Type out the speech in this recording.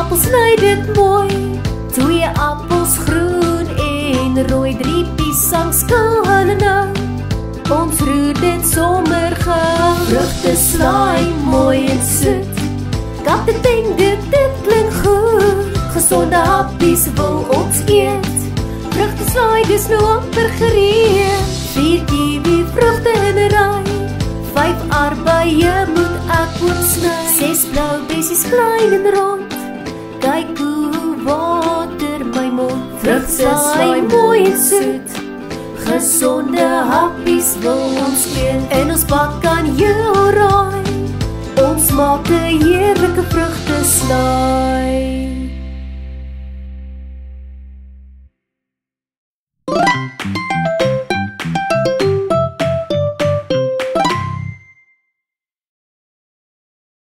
appels, sny dit mooi. 2 appels groen en rooi, 3 piesangskale nou. Ons roer dit sommer gou. Vrugte slaai mooi en soet. Kaptein, dit klink goed. Gesonde happies wil ons eet. Vrugte slaai, dis nou amper gereed. 4 kiwi vrugte in 'n ry. 5 arbeie moet ek oopsny. 6 blou bessies klein en rond. Kyk hoe water my mond. Vrugte slaai mooi en soet. Gesonde happies wil ons eet. En ons bak kan jou raai. Ons maak 'n heerlike vrugte slaai.